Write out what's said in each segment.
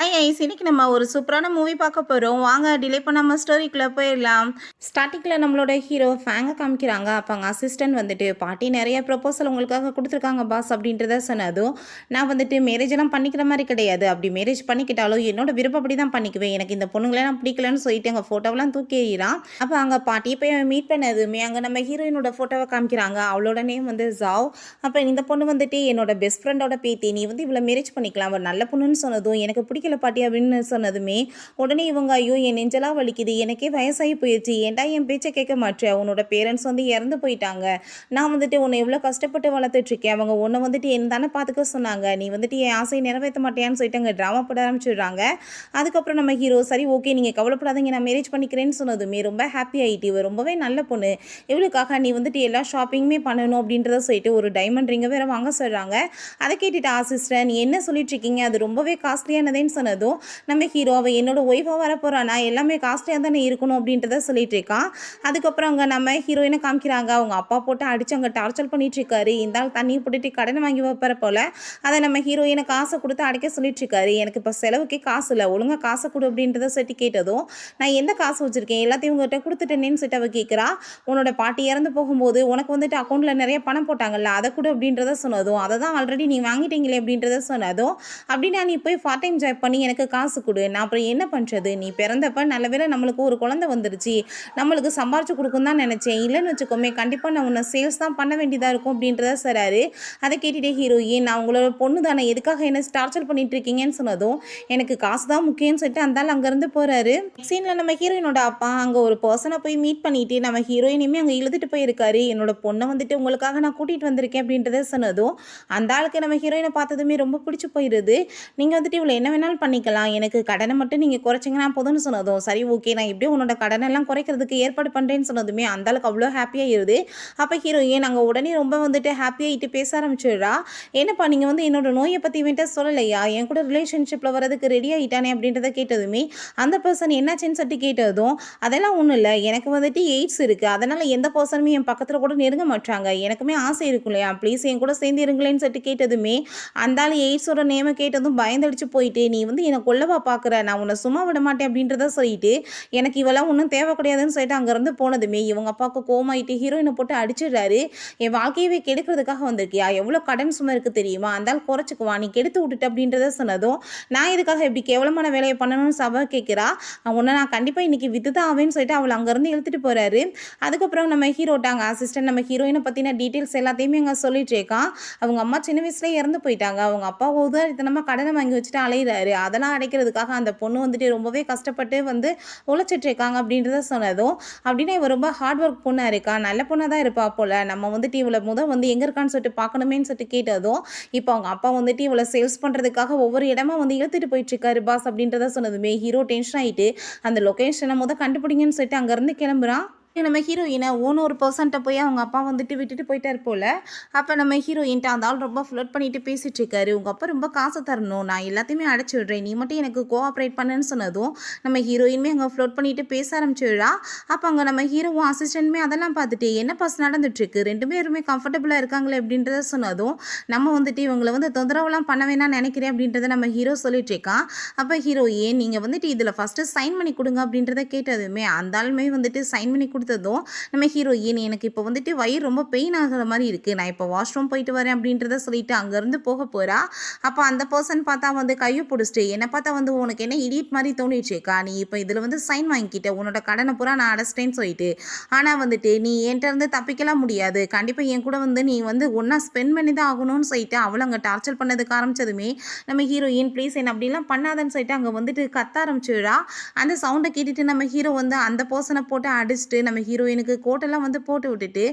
Hi ice, இன்னைக்கு நம்ம ஒரு சூப்பரான மூவி பார்க்க போகிறோம். வாங்க டிலே பண்ணாமல் ஸ்டோரிக்குள்ளே போயிடலாம். ஸ்டார்டிங்கில் நம்மளோட ஹீரோ ஃபேங்கை காமிக்கிறாங்க. அப்போ அங்கே அசிஸ்டன்ட் வந்துட்டு, பாட்டி நிறைய ப்ரொப்போசல் உங்களுக்காக கொடுத்துருக்காங்க பாஸ் அப்படின்றத சொன்னதும், நான் வந்துட்டு மேரேஜ் எல்லாம் பண்ணிக்கிற மாதிரி கிடையாது. அப்படி மேரேஜ் பண்ணிக்கிட்டாலும் என்னோட விருப்பப்படி தான் பண்ணிக்குவேன். எனக்கு இந்த பொண்ணுங்களெல்லாம் பிடிக்கலன்னு சொல்லிட்டு எங்கள் ஃபோட்டோவெல்லாம் தூக்கி எறிகிறான். அப்போ அங்கே பாட்டியை போய் மீட் பண்ணதுமே அங்கே நம்ம ஹீரோயினோட ஃபோட்டோவை காமிக்கிறாங்க. அவளோட நேம் வந்து ஜாவ். அப்போ இந்த பொண்ணு வந்துட்டு என்னோட பெஸ்ட் ஃப்ரெண்டோட பேத்தி, நீ வந்து இவ்வளோ மேரேஜ் பண்ணிக்கலாம், அவள் நல்ல பொண்ணுன்னு சொன்னதும், எனக்கு பிடிக்கல பாட்டி அப்படின்னு சொன்னதுமே உடனே இவங்க, ஐயோ என் நெஞ்செல்லாம் வலிக்குது, எனக்கே வயசாகி போயிடுச்சு, ஏன்டா என் பேச்சை கேட்க மாட்டேன், உன்னோட பேரண்ட்ஸ் வந்து இறந்து போயிட்டாங்க, நான் வந்துட்டு உன்னை எவ்வளோ கஷ்டப்பட்டு வளர்த்துட்ருக்கேன், அவங்க உன்னை வந்துட்டு என்ன தானே பார்த்துக்க சொன்னாங்க, நீ வந்துட்டு என் ஆசையை நிறைவேற்ற மாட்டேன்னு சொல்லிட்டு அங்கே ட்ராமா போட ஆரம்பிச்சிடுறாங்க. அதுக்கப்புறம் நம்ம ஹீரோ, சரி ஓகே நீங்கள் கவலைப்படாதீங்க, நான் மேரேஜ் பண்ணிக்கிறேன்னு சொன்னதுமே ரொம்ப ஹாப்பி ஆகிட்டு, ரொம்பவே நல்ல பொண்ணு, இவளுக்காக நீ வந்துட்டு எல்லா ஷாப்பிங்குமே பண்ணணும் அப்படின்றத சொல்லிட்டு ஒரு டைமண்ட் ரிங்கை வேற வாங்க சொல்கிறாங்க. அதை கேட்டுட்டு ஆசிஸ்டர், நீ என்ன சொல்லிட்டு இருக்கீங்க, அது ரொம்பவே காஸ்ட்லியானதேன்னு சொன்னதும் நம்ம ஹீரோ, அவள் என்னோட ஒய்ஃபாக வரப்போறானா, எல்லாமே காஸ்ட்லியாக தானே இருக்கணும் அப்படின்றத சொல்லிட்டு இருக்கான். அதுக்கப்புறம் அங்கே நம்ம ஹீரோயினை காமிக்கிறாங்க. அவங்க அப்பா போட்டு அடிச்சு அங்கே டார்ச்சர் பண்ணிட்டு இருக்காரு. இந்த ஆள் தண்ணி போட்டுட்டு கடனை வாங்கி வைப்பற போல அதை நம்ம ஹீரோயினை காசை கொடுத்து அடைக்க சொல்லிட்டு இருக்காரு. எனக்கு இப்போ செலவுக்கே காசு இல்லை, ஒழுங்காக காசை கொடு அப்படின்றத சொல்லி கேட்டதும், நான் எந்த காசு வச்சிருக்கேன், எல்லாத்தையும் உங்கள்கிட்ட கொடுத்துட்டேன்னு சொல்லிட்டு அவள் கேட்குறா. உன்னோட பாட்டி இறந்து போகும்போது உனக்கு வந்துட்டு அக்கௌண்ட்டில் நிறைய பணம் போட்டாங்கல்ல, அதை கொடு அப்படின்றத சொன்னதும், அதை தான் ஆல்ரெடி நீ வாங்கிட்டீங்களே அப்படின்றத சொன்னதும், அப்படின்னா நீ போய் பார்ட் டைம் ஜாப் பண்ணி எனக்கு காசு கொடு, நான் அப்புறம் என்ன பண்ணுறது, நீ பிறந்தப்ப நல்ல வேளை நம்மளுக்கு ஒரு குழந்தை வந்துருச்சு, நம்மளுக்கு சம்பாரிச்சு கொடுக்கும் தான் நினச்சேன், இல்லைன்னு வச்சுக்கோமே கண்டிப்பாக நான் உன்னை சேல்ஸ் தான் பண்ண வேண்டியதாக இருக்கும் அப்படின்றத சொல்கிறாரு. அதை கேட்டுகிட்டே ஹீரோயின், நான் உங்களோட பொண்ணு தானே, எதுக்காக என்ன டார்ச்சர் பண்ணிட்டு இருக்கீங்கன்னு சொன்னதும், எனக்கு காசு தான் முக்கியம்னு சொல்லிட்டு அந்தாலும் அங்கேருந்து போகிறாரு. சீனில் நம்ம ஹீரோயினோட அப்பா அங்கே ஒரு பர்சனை போய் மீட் பண்ணிட்டு நம்ம ஹீரோயினையுமே அங்கே இழுத்துட்டு போயிருக்காரு. என்னோட பொண்ணை வந்துட்டு உங்களுக்காக நான் கூட்டிகிட்டு வந்திருக்கேன் அப்படின்றத சொன்னதும், அந்த ஆளுக்கு நம்ம ஹீரோயினை பார்த்ததுமே ரொம்ப பிடிச்சி போயிடுது. நீங்கள் வந்துட்டு இவ்வளோ என்ன வேணாலும் பண்ணிக்கலாம், எனக்கு கடனை மட்டும் நீங்கள் குறைச்சிங்கன்னா போதும்னு சொன்னதும், சரி ஓகே நான் எப்படியும் உன்னோட கடனெல்லாம் குறைக்கிறதுக்கு ஏற்பாடு பண்ணுறேன்னு சொன்னதுமே அந்த அளவுக்கு அவ்வளோ ஹாப்பியாக இருது. அப்போ ஹீரோயின் நாங்கள் உடனே ரொம்ப வந்துட்டு ஹாப்பியாகிட்டு பேச ஆரம்பிச்சிடுறா. என்னப்பா நீங்கள் வந்து என்னோட நோயை பற்றி வேண்ட சொல்லலையா, என் கூட ரிலேஷன்ஷிப்பில் வரதுக்கு ரெடி ஆகிட்டானே அப்படின்றத கேட்டதுமே அந்த பர்சன் என்னாச்சுன்னு சொல்லிட்டு கேட்டதும், அதெல்லாம் ஒன்றும் இல்லை, எனக்கு வந்துட்டு எய்ட்ஸ் இருக்குது, அதனால் எந்த பர்சனுமே என் பக்கத்தில் கூட நெருங்க மாட்டாங்க, எனக்குமே ஆசை இருக்கும் இல்லையா, ப்ளீஸ் என் கூட சேர்ந்து இருங்களேன்னு சொல்லிட்டு கேட்டதுமே அந்த எய்ட்ஸோட நேமை கேட்டதும் பயந்தடிச்சு போயிட்டு, நீ வந்து என்னை கொல்லவா பார்க்குற, நான் உன்னை சும்மா விட மாட்டேன் அப்படின்றத சொல்லிட்டு எனக்கு இவெல்லாம் ஒன்றும் தேவை கிடையாதுன்னு சொல்லிட்டு அங்கேருந்து போனதுமே இவங்க அப்பாவுக்கு கோமாயிட்டு ஹீரோயினை போட்டு அடிச்சிடுறாரு. என் வாழ்க்கையவே கெடுக்கிறதுக்காக வந்திருக்கியா, எவ்வளோ கடன் சும்மா இருக்குது தெரியுமா, அந்தால் குறைச்சிக்குவா, நீ கெடுத்து விட்டுட்டு அப்படின்றத சொன்னதும், நான் இதுக்காக இப்படி கேவலமான வேலையை பண்ணணும்னு சபை கேட்குறா. உன்னை நான் கண்டிப்பாக இன்றைக்கி வித்து தான் ஆவேன்னு சொல்லிட்டு அவளை அங்கேருந்து இழுத்துட்டு போகிறாரு. அதுக்கப்புறம் நம்ம ஹீரோட்டாங்க அசிஸ்டன்ட் நம்ம ஹீரோயினை பற்றின டீட்டெயில்ஸ் எல்லாத்தையுமே அங்கே சொல்லிட்டு இருக்கான். அவங்க அம்மா சின்ன வயசுலேயே இறந்து போயிட்டாங்க, அவங்க அப்பா உதாரித்தனமாக கடனை வாங்கி வச்சுட்டு அலையிறாரு, அதெல்லாம் அடைக்கிறதுக்காக அந்த பொண்ணு வந்துட்டு ரொம்பவே கஷ்டப்பட்டு வந்து உழைச்சிட்டு இருக்காங்க அப்படின்றத சொன்னதும், அப்படின்னா இவ ரொம்ப ஹார்ட் ஒர்க் பொண்ணாக இருக்கா, நல்ல பொண்ணாக தான் இருப்பா போல், நம்ம வந்துட்டு இவளை வந்து எங்கே இருக்கான்னு சொல்லிட்டு பார்க்கணுமேன்னு சொல்லிட்டு கேட்டதும், இப்போ அவங்க அப்பா வந்துட்டு இவளை சேல்ஸ் பண்ணுறதுக்காக ஒவ்வொரு இடமா வந்து இழுத்துட்டு போயிட்டு இருக்காரு பாஸ் அப்படின்றத சொன்னதுமே ஹீரோ டென்ஷன் ஆகிட்டு அந்த லொக்கேஷனை கண்டுபிடிங்கன்னு சொல்லிட்டு அங்கேருந்து கிளம்புறான். நம்ம ஹீரோயினை ஒரு பர்சன்ட்ட போய் அவங்க அப்பா வந்துட்டு விட்டுட்டு போயிட்டார் போல். அப்போ நம்ம ஹீரோயின்ட்ட அந்த ஆள் ரொம்ப ஃப்ளோட் பண்ணிட்டு பேசிகிட்டு இருக்காரு. உங்கள் அப்பா ரொம்ப காசை தரணும், நான் எல்லாத்தையுமே அடைச்சி விடுறேன், நீ மட்டும் எனக்கு கோஆப்ரேட் பண்ணுன்னு சொன்னதும் நம்ம ஹீரோயின்மே அங்கே ஃப்ளோட் பண்ணிட்டு பேச ஆரம்பிச்சிடுறா. அப்போ அங்கே நம்ம ஹீரோவும் அசிஸ்டன்ட்மே அதெல்லாம் பார்த்துட்டு என்ன பாஸ் நடந்துட்டுருக்கு, ரெண்டு பேருமே கம்ஃபர்டபுளாக இருக்காங்களே அப்படின்றத சொன்னதும், நம்ம வந்துட்டு இவங்களை வந்து தொந்தரவுலாம் பண்ண வேணாம் நினைக்கிறேன் அப்படின்றத நம்ம ஹீரோ சொல்லிட்டு இருக்கான். அப்போ ஹீரோயின், நீங்கள் வந்துட்டு இதில் ஃபஸ்ட்டு சைன் பண்ணி கொடுங்க அப்படின்றத கேட்டதுமே அந்த ஆளுமே வந்துட்டு சைன் பண்ணி கொடுத்ததும் நம்ம ஹீரோயின், எனக்கு இப்போ வந்துட்டு வயிறு ரொம்ப பெயின் ஆகிற மாதிரி இருக்குது, நான் இப்போ வாஷ்ரூம் போயிட்டு வரேன் அப்படின்றத சொல்லிட்டு அங்கேருந்து போக போகிறா. அப்போ அந்த பர்சன் பார்த்தா வந்து கையை பிடிச்சிட்டு என்னை பார்த்தா வந்து உனக்கு என்ன இடியட் மாதிரி தோணிடுச்சேக்கா, நீ இப்போ இதில் வந்து சைன் வாங்கிக்கிட்ட, உன்னோட கடனை பூரா நான் அடைச்சிட்டேன்னு சொல்லிட்டு, ஆனால் வந்துட்டு நீ என்கிட்ட இருந்து தப்பிக்கலாம் முடியாது, கண்டிப்பாக என் கூட வந்து நீ வந்து ஒன்றா ஸ்பெண்ட் பண்ணி தான் ஆகணும்னு சொல்லிட்டு அவளை அங்கே டார்ச்சர் பண்ணதுக்கு ஆரம்பிச்சதுமே நம்ம ஹீரோயின், ப்ளீஸ் என்ன அப்படிலாம் பண்ணாதன்னு சொல்லிட்டு அங்கே வந்துட்டு கத்த ஆரம்பிச்சிடுறா. அந்த சவுண்டை கேட்டுட்டு நம்ம ஹீரோ வந்து அந்த பர்சனை போட்டு அடிச்சுட்டு நம்ம ஹீரோயினுக்கு கோட்டெல்லாம் வந்து போட்டு விட்டுட்டு,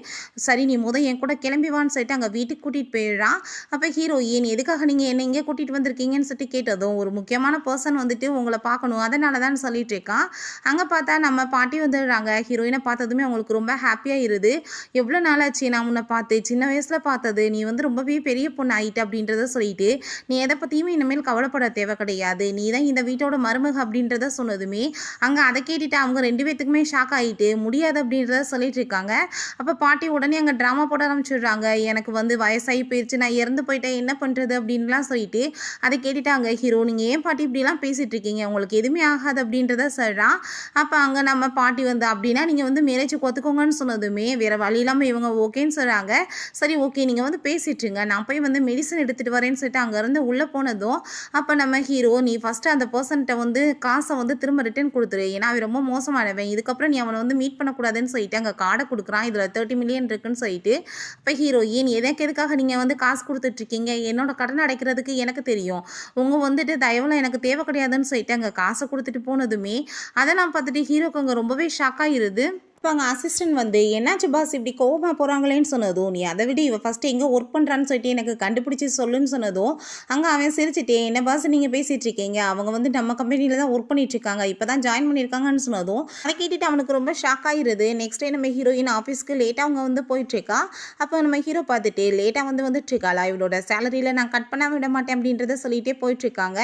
சரி நீ என் கூட கிளம்பி வான்னு சொல்லிட்டு அங்கே வீட்டுக்கு கூட்டிகிட்டு போயிடுறான். அப்போ ஹீரோயின், எதுக்காக நீங்கள் என்ன இங்கே கூட்டிகிட்டு வந்திருக்கீங்கன்னு சொல்லிட்டு கேட்டதும், ஒரு முக்கியமான பர்சன் வந்துட்டு உங்களை பார்க்கணும், அதனால தான் சொல்லிட்டு இருக்கான். அங்கே பார்த்தா நம்ம பாட்டி வந்துடுறாங்க. ஹீரோயினை பார்த்ததுமே அவங்களுக்கு ரொம்ப ஹாப்பியாக இருது. எவ்வளோ நாளாச்சு நான் உன்னை பார்த்து, சின்ன வயசில் பார்த்தது, நீ வந்து ரொம்பவே பெரிய பொண்ணு ஆகிட்ட அப்படின்றத சொல்லிட்டு, நீ எதை பற்றியுமே இனிமேல் கவலைப்பட தேவை கிடையாது, நீ தான் இந்த வீட்டோட மருமக அப்படின்றத சொன்னதுமே அங்கே அதை கேட்டுட்டு அவங்க ரெண்டு பேத்துக்குமே ஷாக் ஆகிட்டு, முடியாது முடியாது அப்படின்றத சொல்லிட்டு இருக்காங்க. அப்போ பாட்டி உடனே அங்கே ட்ராமா போட ஆரம்பிச்சிடுறாங்க. எனக்கு வந்து வயசாகி போயிடுச்சு, நான் இறந்து போயிட்டேன், என்ன பண்ணுறது அப்படின்லாம் சொல்லிட்டு அதை கேட்டுட்டாங்க ஹீரோ. நீங்கள் ஏன் பாட்டி இப்படிலாம் பேசிகிட்டு இருக்கீங்க, உங்களுக்கு எதுவுமே ஆகாது அப்படின்றத சொல்கிறான். அப்போ அங்கே நம்ம பாட்டி வந்து அப்படின்னா நீங்கள் வந்து மேரேஜுக்கு ஒத்துக்கோங்கன்னு சொன்னதுமே வேறு வழி இல்லாமல் இவங்க ஓகேன்னு சொல்கிறாங்க. சரி ஓகே நீங்கள் வந்து பேசிட்டுருங்க, நான் போய் வந்து மெடிசன் எடுத்துகிட்டு வரேன்னு சொல்லிட்டு அங்கேருந்து உள்ளே போனதும் அப்போ நம்ம ஹீரோ நீ ஃபஸ்ட்டு அந்த பர்சன்கிட்ட வந்து காசை வந்து திரும்ப ரிட்டர்ன் கொடுத்துரு, ஏன்னா அவன் ரொம்ப மோசமானவன், இதுக்கப்புறம் நீ அவனை வந்து மீட் பண்ணக்கூடாதுன்னு சொல்லிட்டு அங்கே கார்டை கொடுக்குறான். இதில் 30 மில்லியன் இருக்குன்னு சொல்லிட்டு இப்போ ஹீரோ ஏன் எதுக்காக நீங்கள் வந்து காசு கொடுத்துட்ருக்கீங்க, என்னோட கடன் அடைக்கிறதுக்கு எனக்கு தெரியும், உங்கள் வந்துட்டு தயவில் எனக்கு தேவை கிடையாதுன்னு சொல்லிட்டு அங்கே காசை கொடுத்துட்டு போனதுமே அதெல்லாம் பார்த்துட்டு ஹீரோக்கு அங்கே ரொம்பவே ஷாக் ஆகிருது. இப்போ அங்கே அசிஸ்டன்ட் வந்து என்னாச்சு பாஸ் இப்படி கோவமாக போகிறாங்களேன்னு சொன்னதும் நீ அதை விட இவ ஃபஸ்ட்டு எங்கே ஒர்க் பண்ணுறான்னு சொல்லிட்டு எனக்கு கண்டுபிடிச்சி சொல்லுன்னு சொன்னதும் அங்கே அவன் சிரிச்சிட்டே என்ன பாஸ் நீங்கள் பேசிகிட்டு இருக்கீங்க, அவங்க வந்து நம்ம கம்பெனியில் தான் ஒர்க் பண்ணிட்டு இருக்காங்க, இப்போ தான் ஜாயின் பண்ணியிருக்காங்கன்னு சொன்னதும் அதை கேட்டுட்டு அவனுக்கு ரொம்ப ஷாக் ஆகிருது. நெக்ஸ்ட் டே நம்ம ஹீரோயின் ஆஃபீஸ்க்கு லேட்டாக அவங்க வந்து போயிட்டுருக்கா. அப்போ நம்ம ஹீரோ பார்த்துட்டு லேட்டாக வந்துட்டுருக்காளா, இவளோட சேலரியில் நான் கட் பண்ண விட மாட்டேன் அப்படின்றத சொல்லிகிட்டே போயிட்டுருக்காங்க.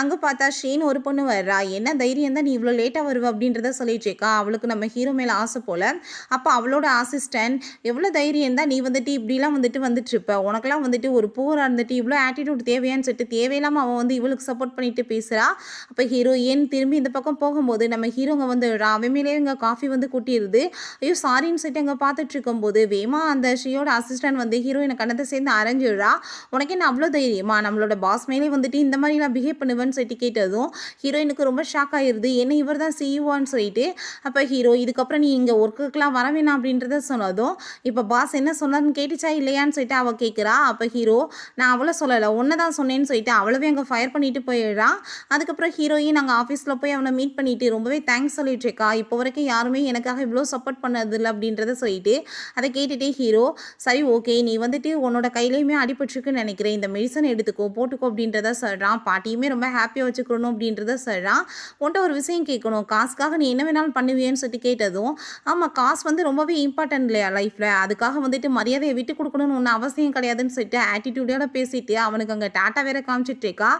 அங்கே பார்த்தா ஷேன் ஒரு பொண்ணு வர்றா. என்ன தைரியம் தான் நீ இவ்வளோ லேட்டாக வருவ அப்படின்றத சொல்லிட்டு இருக்கா. அவளுக்கு நம்ம ஹீரோ மேலே ஆசை போல. அப்போ அவளோட அசிஸ்டன்ட் எவ்வளோ தைரியம் தான் நீ வந்துட்டு இப்படிலாம் வந்துட்டு இருப்ப, உனக்கெல்லாம் வந்துட்டு ஒரு பூரா இருந்துட்டு இவ்வளோ ஆட்டிடியூட் தேவையான்னு சொல்லிட்டு தேவையில்லாமல் அவன் வந்து இவளுக்கு சப்போர்ட் பண்ணிட்டு பேசுகிறா. அப்போ ஹீரோயின் திரும்பி இந்த பக்கம் போகும்போது நம்ம ஹீரோங்க வந்து அவன் மேலே இங்கே காஃபி வந்து கூட்டிடுது. ஐயோ சாரின்னு சொல்லிட்டு அங்கே பார்த்துட்டு இருக்கும்போது வேமா அந்த ஷியோட அசிஸ்டன்ட் வந்து ஹீரோயினை கண்ணத்தை சேர்ந்து அரைஞ்சிடுறா. உனக்கு என்ன அவ்வளோ தைரியமா நம்மளோட பாஸ் மேலே வந்துட்டு இந்த மாதிரி நான் பிஹேவ் பண்ணுவேன்னு சொல்லிட்டு கேட்டதும் ஹீரோயினுக்கு ரொம்ப ஷாக் ஆகிடுது. என்ன இவர் தான் சிஇஓன்னு சொல்லிட்டு. அப்போ ஹீரோ இதுக்கப்புறம் நீ இங்கே ஒர்க்குக்கெலாம் வர வேணாம் அப்படின்றத சொன்னதும் இப்போ பாஸ் என்ன சொன்னார்னு கேட்டுச்சா இல்லையான்னு சொல்லிட்டு அவள் கேட்குறா. அப்போ ஹீரோ நான் அவளை சொல்லலை ஒன்று தான் சொன்னேன்னு சொல்லிட்டு அவளவே அங்கே ஃபயர் பண்ணிட்டு போயிடுறான். அதுக்கப்புறம் ஹீரோயின் நாங்கள் ஆஃபீஸில் போய் அவனை மீட் பண்ணிட்டு ரொம்பவே தேங்க்ஸ் சொல்லிட்டு இருக்கா. இப்போ வரைக்கும் யாருமே எனக்காக இவ்வளோ சப்போர்ட் பண்ணதில்லை அப்படின்றத சொல்லிட்டு அதை கேட்டுகிட்டே ஹீரோ சரி ஓகே நீ வந்துட்டு உன்னோட கையிலையுமே அடிபட்டுருக்குன்னு நினைக்கிறேன், இந்த மெடிசன் எடுத்துக்கோ போட்டுக்கோ அப்படின்றத சொல்கிறான். பாட்டியுமே ரொம்ப ஹாப்பியாக வச்சுக்கணும் அப்படின்றத சொல்கிறான். உன்ட்ட ஒரு விஷயம் கேட்கணும், காசுக்காக நீ என்ன வேணாலும் பண்ணுவியன்னு சொல்லிட்டு கேட்டதும் ஆமாம் காசு வந்து ரொம்பவே இம்பார்ட்டன்ட் இல்லையா லைஃப்பில், அதுக்காக வந்துட்டு மரியாதையை விட்டு கொடுக்கணும்னு ஒன்றும் அவசியம் கிடையாதுன்னு சொல்லிட்டு ஆட்டிடியூடோட பேசிட்டு அவனுக்கு அங்கே டாட்டா வேற காமிச்சிட்டு இருக்கா.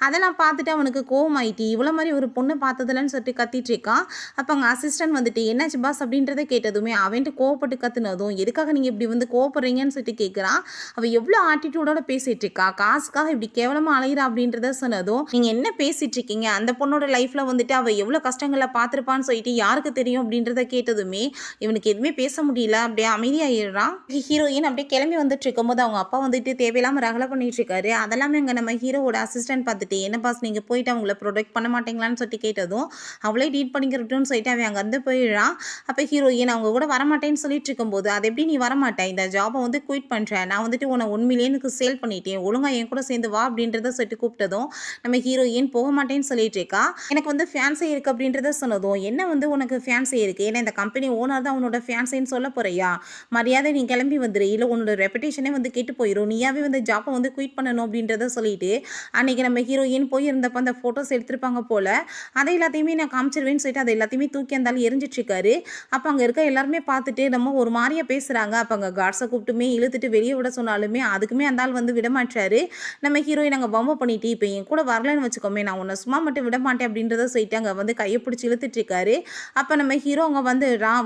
அதெல்லாம் பார்த்துட்டு அவனுக்கு கோவம் ஆயிட்டு இவ்வளோ மாதிரி ஒரு பொண்ணு பார்த்ததில்லன்னு சொல்லிட்டு கத்திட்டு இருக்கான். அப்போ அங்கே அசிஸ்டன்ட் வந்துட்டு என்னாச்சு பாஸ் அப்படின்றத கேட்டதுமே அவன்ட்டு கோவப்பட்டு கத்துனதும் எதுக்காக நீங்கள் இப்படி வந்து கோவப்படுறீங்கன்னு சொல்லிட்டு கேட்குறான். அவள் எவ்வளோ ஆட்டிடியூடோட பேசிட்டு இருக்கா, காசுக்காக இப்படி கேவலமாக அலைகிறா அப்படின்றத சொன்னதும் நீங்கள் என்ன பேசிட்டு இருக்கீங்க, அந்த பொண்ணோட லைஃப்பில் வந்துட்டு அவள் எவ்வளோ கஷ்டங்களை பார்த்துருப்பான்னு சொல்லிட்டு யாருக்கு தெரியும் அப்படின்றத கேட்டதுமே இவனுக்கு எதுவுமே பேச முடியல, அப்படியே அமைதியாகிடுறான். ஹீரோயின் அப்படியே கிளம்பி வந்துட்டு இருக்கும்போது அவங்க அப்பா வந்துட்டு தேவையில்லாமல் ரகலை பண்ணிட்டு இருக்காரு. அதெல்லாமே அங்கே நம்ம ஹீரோவோட அசிஸ்டன்ட் பார்த்துட்டு என்ன பாஸ் நீங்கள் போயிட்டு அவங்கள ப்ரொடெக்ட் பண்ண மாட்டீங்களான்னு சொல்லிட்டு கேட்டதும் அவளே டீட் பண்ணிக்கிறட்டும்னு சொல்லிட்டு அவன் அங்கேருந்து போயிடுறான். அப்போ ஹீரோயின் அவங்க கூட வரமாட்டேன்னு சொல்லிட்டு இருக்கும்போது அது எப்படி நீ வரமாட்டேன், இந்த ஜாபை வந்து குயிட் பண்ணுறேன், நான் வந்துட்டு உன்னை 1 மில்லியனுக்கு சேல் பண்ணிட்டேன், ஒழுங்காக என் கூட சேர்ந்து வா அப்படின்றத சொல்லிட்டு கூப்பிட்டதும் நம்ம ஹீரோயின் போக மாட்டேன்னு சொல்லிட்டு இருக்கா. எனக்கு வந்து ஃபேன்ஸே இருக்குது அப்படின்றத சொன்னதும் என்ன வந்து உனக்கு ஃபேன்ஸே இருக்குது, ஏன்னா இந்த கம்பெனி ஓனர் தான் உன்னோட ஃபேன்ஸேன்னு சொல்ல போறியா, மரியாதை நீ கிளம்பி வந்துரு, இல்லை உன்னோட ரெப்புடேஷனே வந்து கெட்டு போயிடும், நீயாவே வந்து ஜாப்பை வந்து குயிட் பண்ணணும் அப்படின்றத சொல்லிட்டு அன்றைக்கி நம்ம ஹீரோயின் போயிருந்தப்போ அந்த ஃபோட்டோஸ் எடுத்திருப்பாங்க போல் அதை எல்லாத்தையுமே நான் காமிச்சிருவேன்னு சொல்லிட்டு அதை எல்லாத்தையுமே தூக்கி இருந்தாலும் எரிஞ்சிட்ருக்காரு. அப்போ அங்கே இருக்க எல்லாருமே பார்த்துட்டு நம்ம ஒரு மாதிரியாக பேசுகிறாங்க. அப்போ அங்கே கார்ட்ஸை கூப்பிட்டுமே இழுத்துட்டு வெளியே விட சொன்னாலுமே அதுக்குமே அந்த ஆள் வந்து விடமாட்டாரு. நம்ம ஹீரோயின் அங்கே பம்பை பண்ணிட்டு இப்போ என் கூட வரலன்னு வச்சுக்கோமே நான் உன்னை சும்மா மட்டும் விட மாட்டேன் அப்படின்றத சொல்லிட்டு அங்கே வந்து கையை பிடிச்சி இழுத்துட்ருக்காரு. அப்போ நம்ம ஹீரோ அங்கே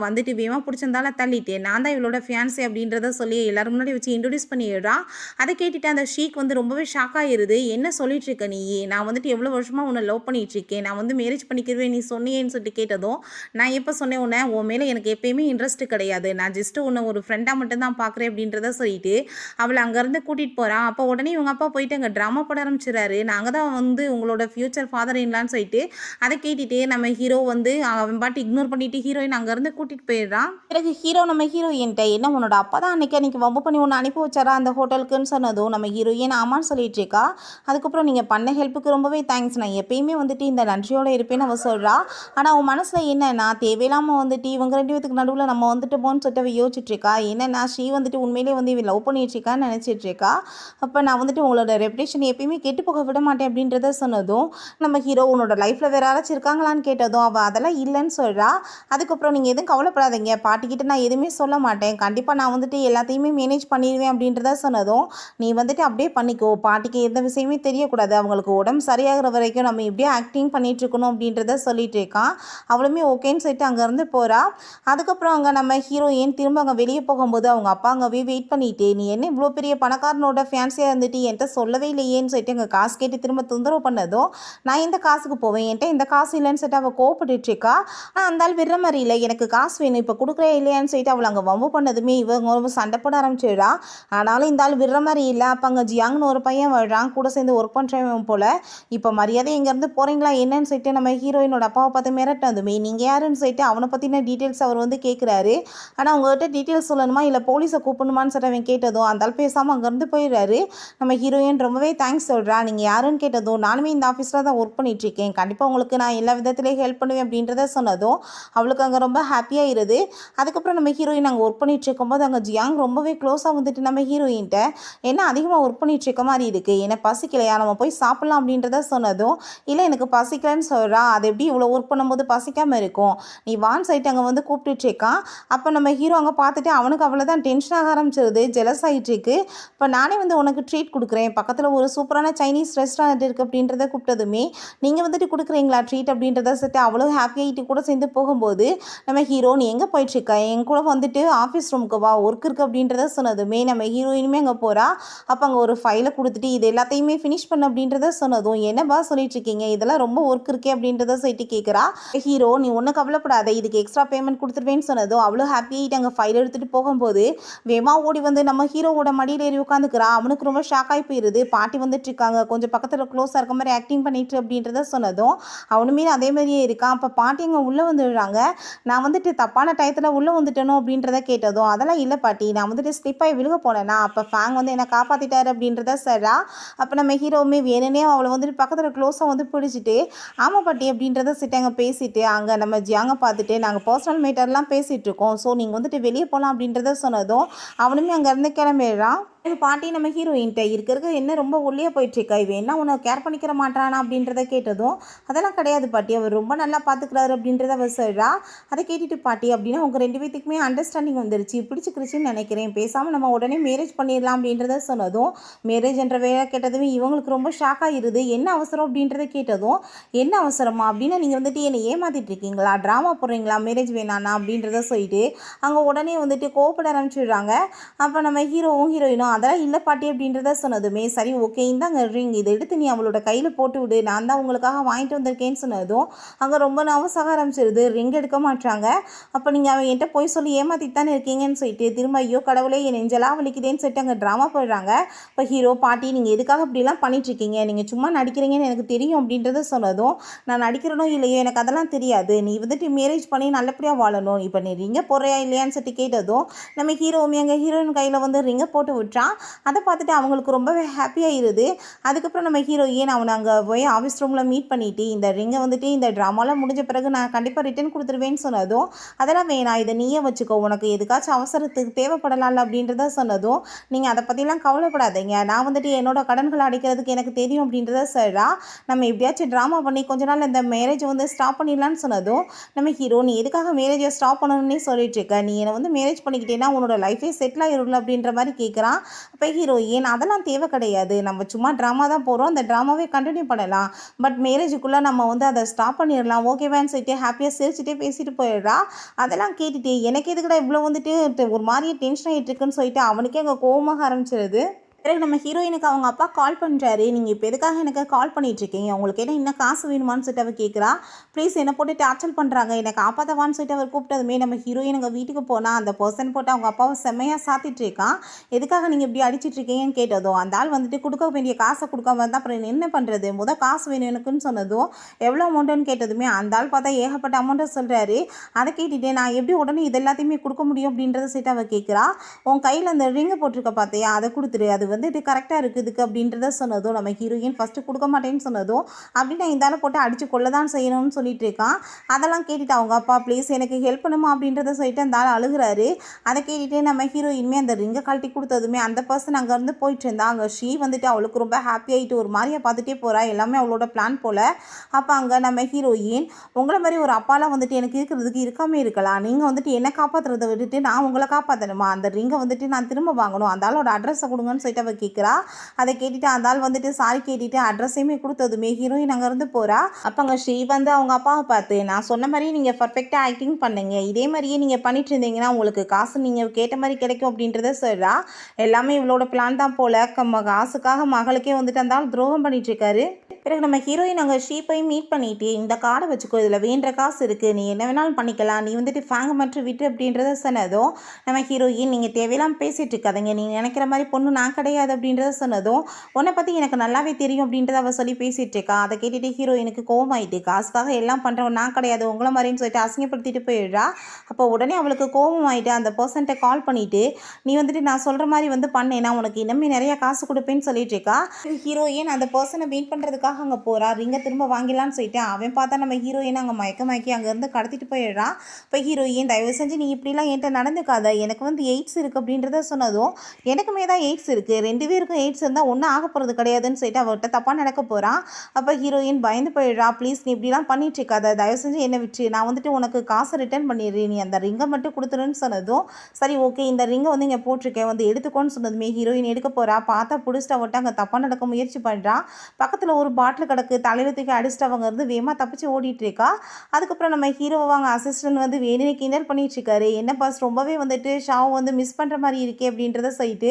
வந்துட்டு வேகமாக பிடிச்சிருந்தால தள்ளிட்டு நான் தான் இவளோட ஃபியான்ஸே அப்படின்றத சொல்லி எல்லாரும் முன்னாடி வச்சு இன்ட்ரடியூஸ் பண்ணிடுறான். அதை கேட்டுட்டு அந்த ஷீக் வந்து ரொம்பவே ஷாக் ஆகிருது. என்ன சொல்லிட்டு இருக்க நீ, நான் வந்துட்டு எவ்வளோ வருஷமாக உன்னை லவ் பண்ணிட்டு இருக்கேன், நான் வந்து மேரேஜ் பண்ணிக்கிறேன் நீ சொன்னியேன்னு சொல்லிட்டு கேட்டதும் நான் எப்போ சொன்னேன் உன்னை, உன் மேலே எனக்கு எப்பயுமே இன்ட்ரெஸ்ட் கிடையாது, நான் ஜஸ்ட்டு உன்னை ஒரு ஃப்ரெண்டாக மட்டும்தான் பார்க்குறேன் அப்படின்றத சொல்லிட்டு அவளை அங்கேருந்து கூட்டிகிட்டு போகிறான். அப்போ உடனே இவங்க அப்பா போயிட்டு அங்கே ட்ராமா போட ஆரம்பிச்சிடறாரு. நாங்கள் தான் வந்து உங்களோட ஃபியூச்சர் ஃபாதர் இன்லான்னு சொல்லிட்டு அதை கேட்டுட்டு நம்ம ஹீரோ வந்து அவன் பாட்டு இக்னோர் பண்ணிட்டு ஹீரோயின் அங்கேருந்து கூட்டிகிட்டு போயிடுறான். பிறகு ஹீரோ நம்ம ஹீரோயின்ட்ட என்ன உன்னோட அப்பா தான் அன்றைக்கி வம்பு பண்ணி ஒன்று அனுப்பி வச்சாரா அந்த ஹோட்டலுக்குன்னு சொன்னதும் நம்ம ஹீரோயின் ஆமான்னு சொல்லிட்டு இருக்கா. அதுக்கப்புறம் நீங்கள் பண்ண ஹெல்ப்புக்கு ரொம்பவே தேங்க்ஸ், நான் எப்பயுமே வந்துட்டு இந்த நன்றியோடு இருப்பேன்னு அவள் சொல்கிறா. ஆனால் அவன் மனசில் என்னன்னா தேவையில்லாமல் வந்துட்டு இவங்க 2 பேத்துக்கு நடுவில் நம்ம வந்துட்டு போன்னு சொல்லிட்டு அவள் யோசிச்சுட்ருக்கா. என்னன்னா ஸ்ரீ வந்துட்டு உண்மையிலே வந்து இவன் லவ் பண்ணிட்டுருக்கான்னு நினச்சிட்ருக்கா. அப்போ நான் வந்துட்டு உங்களோட ரெப்புடேஷன் எப்பயுமே கெட்டு போக விட மாட்டேன் அப்படின்றத சொன்னதும் நம்ம ஹீரோ உன்னோட லைஃப்பில் வேறு யாராச்சும் இருக்காங்களான்னு கேட்டதும் அவள் அதெல்லாம் இல்லைன்னு சொல்கிறா. அதுக்கப்புறம் நீங்கள் எதுக்கு எதுவும் கவலைப்படாதீங்க, பாட்டிக்கிட்ட நான் எதுவுமே சொல்ல மாட்டேன், கண்டிப்பாக நான் வந்துட்டு எல்லாத்தையுமே மேனேஜ் பண்ணிடுவேன் அப்படின்றத சொன்னதும், நீ வந்துட்டு அப்படியே பண்ணிக்கோ, பாட்டிக்கு எந்த விஷயமே தெரியக்கூடாது, அவங்களுக்கு உடம்பு சரியாகிற வரைக்கும் நம்ம இப்படியே ஆக்டிங் பண்ணிட்டு இருக்கணும் அப்படின்றத சொல்லிட்டு இருக்கான். அவளுமே ஓகேன்னு சொல்லிட்டு அங்கேருந்து போகிறா. அதுக்கப்புறம் அங்கே நம்ம ஹீரோயின் திரும்ப அங்கே வெளியே போகும்போது அவங்க அப்பா அங்கேவே வெயிட் பண்ணிட்டு, நீ என்ன இவ்வளோ பெரிய பணக்காரனோட ஃபேன்ஸியாக இருந்துட்டு என்கிட்ட சொல்லவே இல்லையேன்னு சொல்லிட்டு அங்கே காசு கேட்டு திரும்ப தொந்தரவு பண்ணதும், நான் இந்த காசுக்கு போவேன், என்கிட்ட இந்த காசு இல்லைன்னு சொல்லிட்டு அவள் கோவப்பட்டுட்டு இருக்கா. ஆனால் அந்த ஆள் விடுற மாதிரி இல்லை, எனக்கு காசு வேணும், இப்போ கொடுக்குறே இல்லையான்னு சொல்லிட்டு அவள் அங்கே வம்பு பண்ணதுமே இவங்க ரொம்ப சண்டை போட ஆரம்பிச்சிடுறா. ஆனாலும் இந்த ஆள் விடுற மாதிரி இல்லை. அப்போ அங்கே ஜியாங்னு ஒரு பையன் வர்றான், கூட சேர்ந்து ஒர்க் பண்ணுறவன் போல். இப்போ மரியாதை இங்கேருந்து போகிறீங்களா என்னன்னு சொல்லிட்டு நம்ம ஹீரோயினோட அப்பாவை பார்த்து மிரட்டினதுமே, நீங்கள் யாருன்னு சொல்லிட்டு அவனை பற்றின டீட்டெயில்ஸ் அவர் வந்து கேட்குறாரு. ஆனால் உங்கள்கிட்ட டீட்டெயில்ஸ் சொல்லணுமா இல்லை போலீஸை கூப்பிடணுமான்னு சொல்லிட்டு அவன் கேட்டதும் அந்த ஆள் பேசாமல் அங்கேருந்து போயிடுறாரு. நம்ம ஹீரோயின் ரொம்பவே தேங்க்ஸ் சொல்கிறா. நீங்கள் யாருன்னு கேட்டதும், நானுமே இந்த ஆஃபீஸில் தான் ஒர்க் பண்ணிகிட்ருக்கேன், கண்டிப்பாக உங்களுக்கு நான் எல்லா விதத்துலேயும் ஹெல்ப் பண்ணுவேன் அப்படின்றத சொன்னதும் அவளுக்கு அங்கே ரொம்ப ஹாப்பியாக இருது. அதுக்கப்புறம் நம்ம ஹீரோயின் அங்கே ஒர்க் பண்ணிட்டு இருக்கும்போது அங்கே ஜியாங் ரொம்பவே க்ளோஸாக வந்துட்டு நம்ம ஹீரோயின்ட்ட, என்ன அதிகமாக ஒர்க் பண்ணிட்டு இருக்க மாதிரி இருக்குது, என்ன பசிக்கலையா, நம்ம போய் சாப்பிட்லாம் அப்படின்றத சொன்னதும், இல்லை எனக்கு பசிக்கலன்னு சொல்கிறா, அது எப்படி இவ்வளோ ஒர்க் பண்ணும்போது பசிக்காமல் இருக்கும், நீ வான் சைட்டு அங்கே வந்து கூப்பிட்டுட்டு இருக்கான். அப்போ நம்ம ஹீரோ அங்கே பார்த்துட்டு அவனுக்கு அவ்வளோதான் டென்ஷன் ஆக ஆரம்பிச்சிருது, ஜெலஸ் ஆகிட்டுருக்கு. இப்போ நானே வந்து உனக்கு ட்ரீட் கொடுக்குறேன், பக்கத்தில் ஒரு சூப்பரான சைனீஸ் ரெஸ்டாரண்ட் இருக்குது அப்படின்றத கூப்பிட்டதுமே, நீங்கள் வந்துட்டு கொடுக்குறீங்களா ட்ரீட் அப்படின்றத சொல்லிட்டு அவ்வளோ ஹாப்பியாகிட்டு கூட சேர்ந்து போகும்போது, நம்ம ஹீரோ நீ எங்கே போயிட்டுருக்க, என் கூட வந்துட்டு ஆஃபீஸ் ரூமுக்கு வா, ஒர்க் இருக்குது அப்படின்றத சொன்னதுமே நம்ம ஹீரோயினுமே அங்கே போகிறா. அப்போ அங்கே ஒரு ஃபைலை கொடுத்துட்டு இது எல்லாத்தையுமே ஃபினிஷ் பண்ண அப்படின்றத சொன்னதும், என்னப்பா சொல்லிட்டு இருக்கீங்க, இதெல்லாம் ரொம்ப ஒர்க் இருக்கே அப்படின்றத சொல்லிட்டு கேட்குறா. ஹீரோ நீ ஒன்றும் கவலைப்படாத, இதுக்கு எக்ஸ்ட்ரா பேமெண்ட் கொடுத்துருவேன்னு சொன்னதும் அவ்வளோ ஹாப்பியாகிட்டு அங்கே ஃபைல் எடுத்துகிட்டு போகும்போது வேமா ஓடி வந்து நம்ம ஹீரோவோட மடியில் ஏறி உட்காந்துக்கிறா. அவனுக்கு ரொம்ப ஷாக் ஆகி போயிடுது, பாட்டி வந்துட்டு இருக்காங்க, கொஞ்சம் பக்கத்தில் க்ளோஸாக இருக்க மாதிரி ஆக்டிங் பண்ணிட்டு அப்படின்றத சொன்னதும் அவனுமே அதே மாதிரியே இருக்கான். அப்போ பாட்டி அங்கே உள்ளே வந்துடுறாங்க. நான் வந்துட்டு தப்பான டயத்தில் உள்ளே வந்துட்டேனோ அப்படின்றத கேட்டதும், அதெல்லாம் இல்லை பாட்டி, நான் வந்துட்டு ஸ்லிப்பாகி விழுக போனேன்னா அப்போ ஃபேங் வந்து என்னை காப்பாற்றிட்டாரு அப்படின்றத சரா. அப்போ நம்ம ஹீரோவுமே வேணுனே அவளை வந்துட்டு பக்கத்தில் க்ளோஸாக வந்து பிடிச்சிட்டு, ஆமாம் பாட்டி அப்படின்றத சிட்டாங்க பேசிட்டு அங்கே நம்ம ஜியாங்க பார்த்துட்டு, நாங்கள் பர்சனல் மேட்டர்லாம் பேசிகிட்டு இருக்கோம், ஸோ நீங்கள் வந்துட்டு வெளியே போகலாம் அப்படின்றத சொன்னதும் அவனுமே அங்கேருந்து கிளம்பிடுறான். பாட்டி நம்ம ஹீரோயின்ட்ட இருக்க என்ன ரொம்ப ஒல்லியாக போயிட்டுருக்கா, இவன் என்ன உன்னை கேர் பண்ணிக்கிற மாட்டானா அப்படின்றத கேட்டதும், அதெல்லாம் கிடையாது பாட்டி, அவர் ரொம்ப நல்லா பார்த்துக்கிறாரு அப்படின்றத அவர் சொல்கிறா. அதை கேட்டுட்டு பாட்டி அப்படின்னா உங்கள் ரெண்டு பேத்துக்குமே அண்டர்ஸ்டாண்டிங் வந்துருச்சு, பிடிச்சிக்கிருச்சின்னு நினைக்கிறேன், பேசாமல் நம்ம உடனே மேரேஜ் பண்ணிடலாம் அப்படின்றத சொன்னதும், மேரேஜ் என்ற வேலை கேட்டதுமே இவங்களுக்கு ரொம்ப ஷாக் ஆகிருது. என்ன அவசரம் அப்படின்றத கேட்டதும், என்ன அவசரமா அப்படின்னா நீங்கள் வந்துட்டு என்னை ஏமாற்றிட்டு இருக்கீங்களா, ட்ராமா போடுறீங்களா, மேரேஜ் வேணாண்ணா அப்படின்றத சொல்லிட்டு அங்கே உடனே வந்துட்டு கோவப்பட ஆரம்பிச்சிடுறாங்க. அப்போ நம்ம ஹீரோயினும் அதெல்லாம் இல்லை பாட்டி அப்படின்றத சொன்னதுமே, சரி ஓகே இந்தாங்க ரிங், இதை எடுத்து நீ அவளோட கையில் போட்டு விடு, நான் தான் உங்களுக்காக வாங்கிட்டு வந்திருக்கேன்னு சொன்னதும் அங்கே ரொம்ப நர்வஸாக ஆரம்பிச்சிருது. ரிங் எடுக்க மாட்டாங்க. அப்போ நீங்கள் அவன் என்கிட்ட போய் சொல்லி ஏமாற்றிட்டு தானே இருக்கீங்கன்னு சொல்லிட்டு திரும்ப ஐயோ கடவுளே என் நெஞ்செல்லாம் வலிக்குதேன்னு சொல்லிட்டு அங்கே ட்ராமா போடுறாங்க. இப்போ ஹீரோ பாட்டி நீங்கள் எதுக்காக இப்படிலாம் பண்ணிட்டுருக்கீங்க, நீங்கள் சும்மா நடிக்கிறீங்கன்னு எனக்கு தெரியும் அப்படின்றத சொன்னதும், நான் நடிக்கிறனோ இல்லையோ எனக்கு அதெல்லாம் தெரியாது, நீ வந்துட்டு மேரேஜ் பண்ணி நல்லபடியாக வாழணும், இப்போ நீ ரிங்கை போடுறியா இல்லையான்னு சொல்லிட்டு கேட்டதும் நம்ம ஹீரோவுமே அங்கே ஹீரோயின் கையில் வந்து ரிங்கை போட்டு விட்டுறான். அதை பார்த்துட்டு அவங்களுக்கு ரொம்பவே ஹாப்பியாகிருது. அதுக்கப்புறம் நம்ம ஹீரோயின் அவனை அங்கே போய் ஆஃபீஸ் ரூமில் மீட் பண்ணிவிட்டு, இந்த ரிங்கை வந்துட்டு இந்த ட்ராமாலாம் முடிஞ்ச பிறகு நான் கண்டிப்பாக ரிட்டர்ன் கொடுத்துருவேன்னு சொன்னதும், அதெல்லாம் வேணாம், இதை நீயே வச்சுக்கோ, உனக்கு எதுக்காச்சும் அவசரத்துக்கு தேவைப்படலாம்ல அப்படின்றத சொன்னதும், நீங்கள் அதை பற்றிலாம் கவலைப்படாதீங்க, நான் வந்துட்டு என்னோட கடன்களை அடைக்கிறதுக்கு எனக்கு தெரியும் அப்படின்றத சொல்கிறா. நம்ம எப்படியாச்சும் ட்ராமா பண்ணி கொஞ்ச நாள் இந்த மேரேஜை வந்து ஸ்டாப் பண்ணிடலான்னு சொன்னதும், நம்ம ஹீரோ நீ எதுக்காக மேரேஜை ஸ்டாப் பண்ணணுன்னே சொல்லிட்டு இருக்க, நீ என்னை வந்து மேரேஜ் பண்ணிக்கிட்டேன்னா உன்னோட லைஃபே செட்டில் ஆகிரும்ல அப்படின்ற மாதிரி கேட்குறான். அப்போ ஹீரோயின் அதெல்லாம் தேவை கிடையாது, நம்ம சும்மா ட்ராமா தான் போகிறோம், அந்த ட்ராமாவே கண்டினியூ பண்ணலாம், பட் மேரேஜுக்குள்ளே நம்ம வந்து அதை ஸ்டாப் பண்ணிடலாம் ஓகேவான்னு சொல்லிட்டு ஹாப்பியாக சிரிச்சுட்டே பேசிட்டு போயிடுறா. அதெல்லாம் கேட்டுட்டு எனக்கு எதுக்கடா இவ்வளோ வந்துட்டு ஒரு மாதிரியே டென்ஷன் ஆகிட்டு இருக்குன்னு சொல்லிட்டு அவனுக்கே அங்கே கோவமாக ஆரம்பிச்சிருது. பிறகு நம்ம ஹீரோயினுக்கு அவங்க அப்பா கால் பண்ணுறாரு, நீங்கள் இப்போ எதுக்காக எனக்கு கால் பண்ணிகிட்ருக்கீங்க, உங்களுக்கு என்ன இன்னும் காசு வேணுமான்னு சொல்லிட்டு அவர் கேட்குறா. ப்ளீஸ் என்னை போட்டு டார்ச்சர் பண்ணுறாங்க, எனக்கு காப்பாற்றவான்னு சொல்லிட்டு அவர் கூப்பிட்டதுமே நம்ம ஹீரோயினுங்க வீட்டுக்கு போனால் அந்த பர்சன் போட்டு அவங்க அப்பாவை செம்மையாக சாத்திட்டு இருக்கான். எதுக்காக நீங்கள் இப்படி அடிச்சிட்ருக்கீங்கன்னு கேட்டதும், அந்த ஆள் வந்துட்டு கொடுக்க வேண்டிய காசை கொடுக்காம இருந்தால் அப்புறம் என்ன பண்ணுறது, காசு வேணும் எனக்குன்னு சொன்னதும், எவ்வளோ அமௌண்ட்டுன்னு கேட்டதுமே அந்த ஆள் பார்த்தா ஏகப்பட்ட அமௌண்ட்டை சொல்கிறாரு. அதை கேட்டுட்டு நான் எப்படி உடனே இது எல்லாத்தையுமே கொடுக்க முடியும் அப்படின்றத சொல்லிட்டு அவர் கேட்குறா. உன் கையில் அந்த ரிங்கை போட்டிருக்க பார்த்தியா, அதை கொடுத்துரு, அது வந்துட்டு கரெக்டாக இருக்குதுக்கு அப்படின்றத சொன்னதும் நம்ம ஹீரோயின் ஃபஸ்ட்டு கொடுக்க மாட்டேன்னு சொன்னதும் அப்படின்னு இருந்தாலும் போட்டு அடித்து கொள்ள தான் செய்யணும்னு சொல்லிட்டு இருக்கான். அதெல்லாம் கேட்டுட்டு அவங்க அப்பா ப்ளீஸ் எனக்கு ஹெல்ப் பண்ணுமா அப்படின்றத சொல்லிட்டு அந்த ஆள் அழுகுறாரு. அதை கேட்டுட்டு நம்ம ஹீரோயின்மே அந்த ரிங்கை கழட்டி கொடுத்ததுமே அந்த பர்சன் அங்கேருந்து போயிட்டு இருந்தா. அங்கே ஷீ வந்துட்டு அவளுக்கு ரொம்ப ஹாப்பி ஆகிட்டு ஒரு மாதிரியா பார்த்துட்டே போகிறா. எல்லாமே அவளோட பிளான் போல். அப்போ அங்கே நம்ம ஹீரோயின் உங்களை மாதிரி ஒரு அப்பாலாம் வந்துட்டு எனக்கு இருக்கிறதுக்கு இருக்காமே இருக்கலாம். நீங்கள் வந்துட்டு என்ன காப்பாற்றுறதை விட்டுட்டு நான் உங்களை காப்பாற்றணுமா? அந்த ரிங்கை வந்துட்டு நான் திரும்ப வாங்கணும். அந்த ஆளோட அட்ரஸை கொடுங்கன்னு சொல்லிட்டு அவள் கேட்குறா. அதை கேட்டுட்டு அந்த ஆள் வந்துட்டு சாரி கேட்டுட்டு அட்ரஸையுமே கொடுத்ததுமே ஹீரோயின் அங்கேருந்து போகிறா. அப்போ அங்கே ஸ்ரீ வந்து அவங்க அப்பாவை பார்த்து நான் சொன்ன மாதிரியே நீங்கள் பர்ஃபெக்டாக ஆக்டிங் பண்ணுங்க, இதே மாதிரியே நீங்கள் பண்ணிட்டு இருந்தீங்கன்னா உங்களுக்கு காசு நீங்கள் கேட்ட மாதிரி கிடைக்கும் அப்படின்றத சொல்கிறா. எல்லாமே இவளோட பிளான் தான் போல். காசுக்காக மகளுக்கே வந்துட்டு அந்த ஆள் துரோகம் பண்ணிட்டு இருக்காரு. பிறகு நம்ம ஹீரோயின் அங்கே ஷீப்பை மீட் பண்ணிட்டு இந்த கார்டை வச்சுக்கோ, இதில் வேண்ட காசு இருக்குது, நீ என்ன வேணாலும் பண்ணிக்கலாம், நீ வந்துட்டு ஃபேங்க மட்டும் விட்டு அப்படின்றத சொன்னதும் நம்ம ஹீரோயின் நீங்கள் தேவையில்லாமல் பேசிகிட்டு இருக்காதீங்க, நீங்கள் நினைக்கிற மாதிரி பொண்ணு நான் கிடையாது அப்படின்றத சொன்னதும் உன்னை பற்றி எனக்கு நல்லாவே தெரியும் அப்படின்றத அவள் சொல்லி பேசிகிட்டு இருக்கா. அதை கேட்டுட்டு ஹீரோயினுக்கு கோவமாயிட்டு காசுக்காக எல்லாம் பண்ணுறவன் நான் கிடையாது உங்களை மாதிரின்னு சொல்லிட்டு அசிங்கப்படுத்திட்டு போயிடுறா. அப்போ உடனே அவளுக்கு கோவமாயிட்டு அந்த பர்சன்ட்டை கால் பண்ணிவிட்டு நீ வந்துட்டு நான் சொல்கிற மாதிரி வந்து பண்ணேன்னா உனக்கு இன்னுமே நிறையா காசு கொடுப்பேன்னு சொல்லிட்டு இருக்கா. ஹீரோயின் அந்த பர்சனை மீட் பண்ணுறதுக்காக அங்கே போகிறா. ரிங்கை திரும்ப வாங்கிடலான்னு சொல்லிட்டு அவன் பார்த்தா நம்ம ஹீரோயின் அங்கே மயக்கி அங்கேருந்து கடத்திட்டு போயிடுறான். இப்போ ஹீரோயின் தயவு செஞ்சு நீ இப்படிலாம் என்கிட்ட நடந்துக்காத, எனக்கு வந்து எய்ட்ஸ் இருக்குது அப்படின்றத சொன்னதும் எனக்குமே தான் எய்ட்ஸ் இருக்குது, 2 பேருக்கும் எய்ட்ஸ் இருந்தால் ஒன்றும் ஆக போகிறது கிடையாதுன்னு சொல்லிட்டு அவர்கிட்ட தப்பாக நடக்க போகிறான். அப்போ ஹீரோயின் பயந்து போயிடுறா. ப்ளீஸ் நீ இப்படிலாம் பண்ணிட்டு இருக்காத, தயவு செஞ்சு என்னை விட்டு நான் வந்துட்டு உனக்கு காசை ரிட்டர்ன் பண்ணிடுறேன், நீ அந்த ரிங்கை மட்டும் கொடுத்துருன்னு சொன்னதும் சரி ஓகே இந்த ரிங்கை வந்து இங்கே போட்டிருக்கேன் வந்து எடுத்துக்கோன்னு சொன்னதுமே ஹீரோயின் எடுக்க போகிறா. பார்த்தா பிடிச்சிட்டு அவட்ட அங்கே தப்பாக நடக்க முயற்சி பண்ணுறான். பக்கத்தில் ஒரு பாட்டில் கிடக்கு, தலையில் தூக்கி அடிச்சுட்டு அவங்க இருந்து வேகமாக தப்பிச்சு ஓடிட்டு இருக்கா. அதுக்கப்புறம் நம்ம ஹீரோவை அவங்க அசிஸ்டன்ட் வந்து வேணுனே கிண்டல் பண்ணிட்டு இருக்காரு. என்ன பாஸ் ரொம்பவே வந்துட்டு ஷாவை வந்து மிஸ் பண்ணுற மாதிரி இருக்கே அப்படின்றத சொல்லிட்டு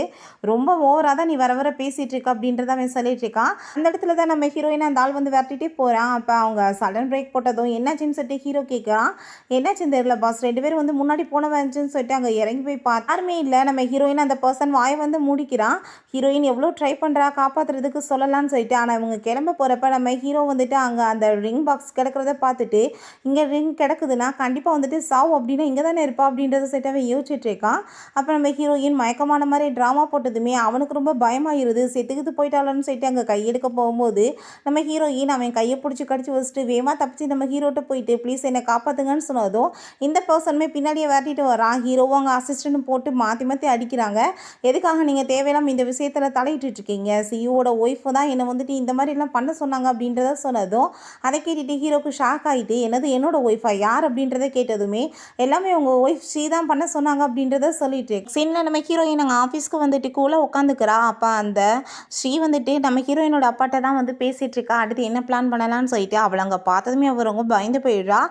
ரொம்ப ஓவராக தான் நீ வர வர பேசிகிட்டு இருக்க அப்படின்றத அவன் சொல்லிட்டு இருக்கான். அந்த இடத்துல தான் நம்ம ஹீரோயினை அந்த ஆள் வந்து விரட்டிகிட்டே போகிறான். அப்போ அவங்க சடன் பிரேக் போட்டதும் என்னாச்சுன்னு சொல்லிட்டு ஹீரோ கேட்குறான். என்னாச்சுன்னு தெரியல பாஸ், 2 பேரும் வந்து முன்னாடி போனவச்சுன்னு சொல்லிட்டு அங்கே இறங்கி போய் யாருமே இல்லை. நம்ம ஹீரோயின் அந்த பர்சன் வாயை வந்து மூடிக்கிறான். ஹீரோயின் எவ்வளோ ட்ரை பண்ணுறா காப்பாற்றுறதுக்கு சொல்லலான்னு சொல்லிட்டு. ஆனால் இவங்க கிளம்ப போகிறப்ப நம்ம ஹீரோ வந்துட்டு அங்கே அந்த ரிங் பாக்ஸ் கிடக்கிறத பார்த்துட்டு இங்கே ரிங் கிடக்குதுன்னா கண்டிப்பாக வந்துட்டு சாவு அப்படின்னா இங்கே தானே இருப்பா அப்படின்றத செட் அவன் யோசிச்சுட்டு இருக்கான். அப்போ நம்ம ஹீரோயின் மயக்கமான மாதிரி ட்ராமா போட்டதுமே அவனுக்கு ரொம்ப பயமாயிருது. செத்துக்கிட்டு போயிட்டாலன்னு சொல்லிட்டு அங்கே கையெடுக்க போகும்போது நம்ம ஹீரோயின் அவன் கையை பிடிச்சி கடிச்சு வச்சுட்டு வேகமாக தப்பிச்சு நம்ம ஹீரோட்ட போயிட்டு ப்ளீஸ் என்னை காப்பாற்றுங்கன்னு சொன்னதும் இந்த பர்சனுமே பின்னாடியே விரட்டிட்டு வரான். ஹீரோவும் அங்கே அசிஸ்டன்ட் போட்டு மாற்றி மாற்றி அடிக்கிறாங்க. எதுக்காக நீங்கள் தேவையில்லாமல் இந்த விஷயத்தில் தலையிட்டு இருக்கீங்க, சிஇஓட ஒய்ஃபு தான் என்னை வந்துட்டு இந்த மாதிரிலாம் பண்ண சொன்னாங்க அப்படின்றத சொன்னதும் அதை கேட்டுட்டு ஹீரோக்கு ஷாக் ஆகிட்டு என்னோட ஒய்ஃபா யார் அப்படின்றத கேட்டதுமே எல்லாமே உங்கள் ஒய்ஃப் ஸ்ரீ தான் பண்ண சொன்னாங்க அப்படின்றத சொல்லிட்டு சீனில் நம்ம ஹீரோயின் நாங்கள் ஆஃபீஸ்க்கு வந்துட்டு கூட உட்காந்துக்கிறா. அப்போ அந்த ஸ்ரீ வந்துட்டு நம்ம ஹீரோயினோட அப்பாட்ட தான் வந்து பேசிகிட்டு இருக்கா. அடுத்து என்ன பிளான் பண்ணலான்னு சொல்லிட்டு அவளை அங்கே பார்த்ததுமே அவர் ரொம்ப பயந்து போயிடுறா.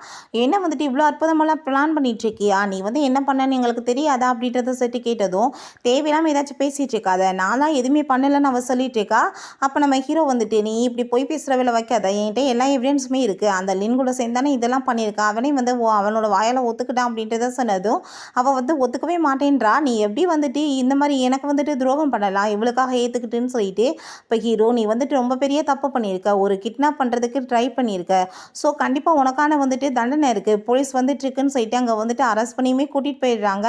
என்ன வந்துட்டு இவ்வளோ அற்புதமெல்லாம் பிளான் பண்ணிட்டு இருக்கியா, நீ வந்து என்ன பண்ணன்னு எங்களுக்கு தெரியாதா அப்படின்றத சொல்லிட்டு கேட்டதும் தேவையில்லாமல் ஏதாச்சும் பேசிகிட்டு இருக்காத, நான்லாம் எதுவுமே பண்ணலைன்னு அவள் சொல்லிட்டு இருக்கா. அப்போ நம்ம ஹீரோ வந்துட்டு நீ இப்படி போய் பேசுகிற வேலை வைக்காத, என்கிட்ட எல்லா எவிடன்ஸுமே இருக்குது, அந்த லின் கூட சேர்ந்தானே இதெல்லாம் பண்ணியிருக்கா, அவனே வந்து அவனோட வாயால் ஒத்துக்கிட்டான் அப்படின்றத சொன்னதும் அவள் வந்து ஒத்துக்கவே மாட்டேன்றா. நீ எப்படி வந்துட்டு இந்த மாதிரி எனக்கு வந்துட்டு துரோகம் பண்ணலாம் இவளுக்காக ஏற்றுக்கிட்டுன்னு சொல்லிட்டு. இப்போ ஹீரோ நீ வந்துட்டு ரொம்ப பெரிய தப்பு பண்ணியிருக்க, ஒரு கிட்னாப் பண்ணுறதுக்கு ட்ரை பண்ணியிருக்க, ஸோ கண்டிப்பாக உனக்கான வந்துட்டு தண்டனை இருக்குது, போலீஸ் வந்துட்டு இருக்குன்னு சொல்லிட்டு அங்கே வந்துட்டு அரெஸ்ட் பண்ணியுமே கூட்டிகிட்டு போயிடுறாங்க.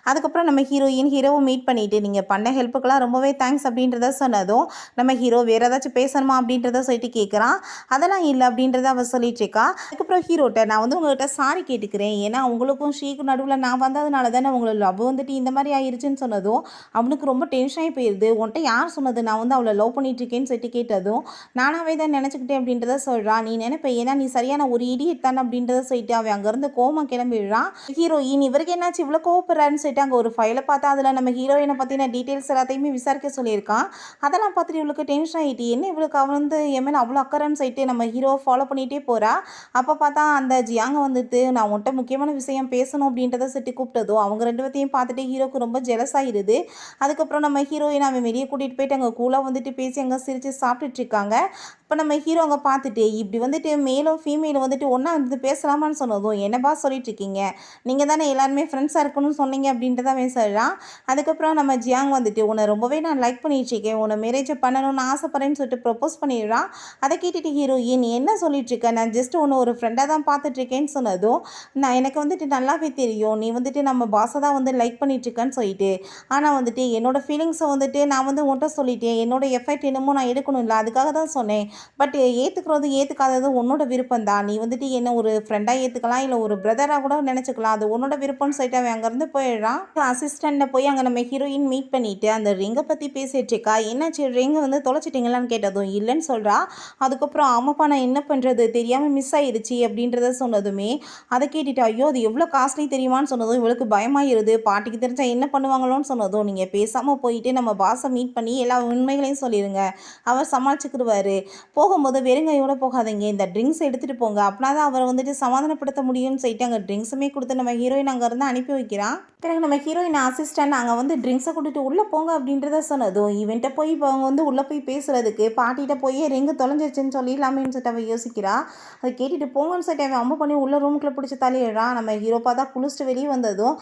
அதுக்கப்புறம் நம்ம ஹீரோவை மீட் பண்ணிவிட்டு நீங்கள் பண்ண ஹெல்ப்புக்கெல்லாம் ரொம்பவே தேங்க்ஸ் அப்படின்றத சொன்னதும் நம்ம ஹீரோ வேறு ஏதாச்சும் பேசணுமா அப்படின்றத சொல்லிட்டு கேட்குறான். அதெல்லாம் இல்லை அப்படின்றத அவள் சொல்லிட்டு இருக்கா. அதுக்கப்புறம் ஹீரோட்ட நான் வந்து உங்கள்கிட்ட சாரி கேட்டுக்கிறேன், ஏன்னா உங்களுக்கும் ஸ்ரீக்கும் நடுவில் நான் வந்ததுனால தானே உங்களை லவ் வந்துட்டு இந்த மாதிரி ஆயிடுச்சுன்னு சொன்னதும் அவனுக்கு ரொம்ப டென்ஷன் ஆகி போயிடுது. உன்ட்ட யார் சொன்னது நான் வந்து அவளை லவ் பண்ணிட்டு இருக்கேன்னு சொல்லிட்டு கேட்டதும் நானாவே தான் நினச்சிக்கிட்டேன் அப்படின்றத சொல்கிறான். நீ நினைப்பேன் ஏன்னா நீ சரியான ஒரு இடியட் தானே அப்படின்றத சொல்லிட்டு அவன் அங்கேருந்து கோமா கிளம்பிடுறான். ஹீரோயின் இவருக்கு என்னாச்சு இவ்வளோ கோவப்படுறான்னு சொல்லிட்டு அங்கே ஒரு ஃபைலை பார்த்தா அதில் நம்ம ஹீரோயினை பற்றின டீட்டெயில்ஸ் எல்லாத்தையுமே விசாரிக்க சொல்லியிருக்கான். அதெல்லாம் பார்த்துட்டு இவளுக்கு டென்ஷன் ஆகிட்டு என்ன இவளுக்கு அவன் வந்து என் மேலே அவ்வளோ அக்கறைன்னு சொல்லிட்டு நம்ம ஹீரோவை ஃபாலோ பண்ணிகிட்டே போகிறா. அப்போ பார்த்தா அந்த ஜியாங்க வந்துட்டு நான் உன்ட்ட முக்கியமான விஷயம் பேசணும் அப்படின்றத சொல்லிட்டு கூப்பிட்டதோ அவங்க 2 பேர்த்தையும் பார்த்துட்டு ஹீரோக்கு ரொம்ப ஜெலஸ் ஆகிடுது. அதுக்கப்புறம் நம்ம ஹீரோயின் அவன் வெளியே கூட்டிகிட்டு போயிட்டு அங்கே கூலாக வந்துட்டு பேசி அங்கே சிரித்து சாப்பிட்டுட்டு இருக்காங்க. இப்போ நம்ம ஹீரோ அங்கே பார்த்துட்டு இப்படி வந்துட்டு மேலும் ஃபீமேலும் வந்துட்டு ஒன்றா வந்து பேசலாமான்னு சொன்னதும் என்னப்பா சொல்லிட்டு இருக்கீங்க, நீங்கள் தானே எல்லாருமே ஃப்ரெண்ட்ஸாக இருக்கணும்னு சொன்னீங்க அப்படின்றத அவன் சொல்கிறான். அதுக்கப்புறம் நம்ம ஜியாங் வந்துட்டு உன்னை ரொம்பவே நான் லைக் பண்ணிட்டு இருக்கேன், உன்னை மேரேஜை பண்ணணும்னு ஆசைப்படுறேன்னு சொல்லிட்டு ப்ரப்போஸ் பண்ணிடுறான். அதை கேட்டுட்டு ஹீரோயின் என்ன சொல்லிட்டு இருக்க, நான் ஜஸ்ட் ஒன்று ஒரு ஃப்ரெண்டாக தான் பார்த்துட்ருக்கேன்னு சொன்னதும், நான் எனக்கு வந்துட்டு நல்லாவே தெரியும் நீ வந்துட்டு நம்ம பாஸை தான் வந்து லைக் பண்ணிட்டுருக்கேன்னு சொல்லிட்டு, ஆனால் வந்துட்டு என்னோடய ஃபீலிங்ஸை வந்துட்டு நான் வந்து உன்கிட்ட சொல்லிட்டேன், என்னோட எஃபெக்ட் என்னமோ நான் எடுக்கணும் இல்லை, அதுக்காக தான் சொன்னேன். பட் ஏற்றுக்கிறது ஏற்றுக்காதது உன்னோட விருப்பம் தான். நீ வந்துட்டு என்ன ஒரு ஃப்ரெண்டாக ஏற்றுக்கலாம், இல்லை ஒரு பிரதராக கூட நினச்சிக்கலாம், அது உன்னோட விருப்பம்னு சொல்லிட்டு அவன் அங்கேருந்து போயிடுறான். அசிஸ்டண்ட்டை போய் அங்கே நம்ம ஹீரோயின் மீட் பண்ணிவிட்டு அந்த ரிங்கை பற்றி பேசிட்டு இருக்கா. என்னாச்சு ரிங்கை வந்து தொலைச்சிட்டிங்களான்னு கேட்டதும் இல்லைன்னு சொல்கிறா. அதுக்கப்புறம் ஆமாப்பா நான் என்ன பண்ணுறது தெரியாமல் மிஸ் ஆயிடுச்சு அப்படின்றத சொன்னதுமே, அதை கேட்டுட்டு ஐயோ அது எவ்வளோ காஸ்ட்லி தெரியுமான்னு சொன்னதும் இவளுக்கு பயமாயிருது. பாட்டிக்கு தெரிஞ்சா என்ன பண்ணுவாங்களோன்னு சொன்னதும், நீங்கள் பேசாமல் போயிட்டு நம்ம பாஸை மீட் பண்ணி எல்லா உண்மைகளையும் சொல்லிடுங்க, அவர் சமாளிச்சுக்கிடுவார். போகும்போது வெறுங்கையோடு போகாதீங்க, இந்த ட்ரிங்க்ஸ் எடுத்துகிட்டு போங்க, அப்படின்னா தான் அவரை வந்துட்டு சமாதானப்படுத்த முடியும்னு சொல்லிட்டு அங்கே ட்ரிங்க்ஸுமே கொடுத்து நம்ம ஹீரோயின் அங்கேருந்து அனுப்பி வைக்கிறான். பிறகு நம்ம ஹீரோயின் அசிஸ்டன்ட் அங்கே வந்து ட்ரிங்க்ஸை கூட்டிட்டு உள்ளே போங்க அப்படின்றத சொன்னதும், இவன்ட்ட போய் இப்போ அவங்க வந்து உள்ளே போய் பேசுகிறதுக்கு பாட்டிகிட்ட போய் ரிங்கு தொலைஞ்சிருச்சுன்னு சொல்லிடலாமேன்னு சொல்லிட்டு அவள் யோசிக்கிறா. அதை கேட்டுட்டு போங்கன்னு சொல்லிட்டு அவன் அம்மா பண்ணி உள்ள ரூமுக்குள்ளே பிடிச்சி தள்ளிடுறான். நம்ம ஹீரோ பார்த்தா குளிச்சுட்டு வெளியே வந்ததும்,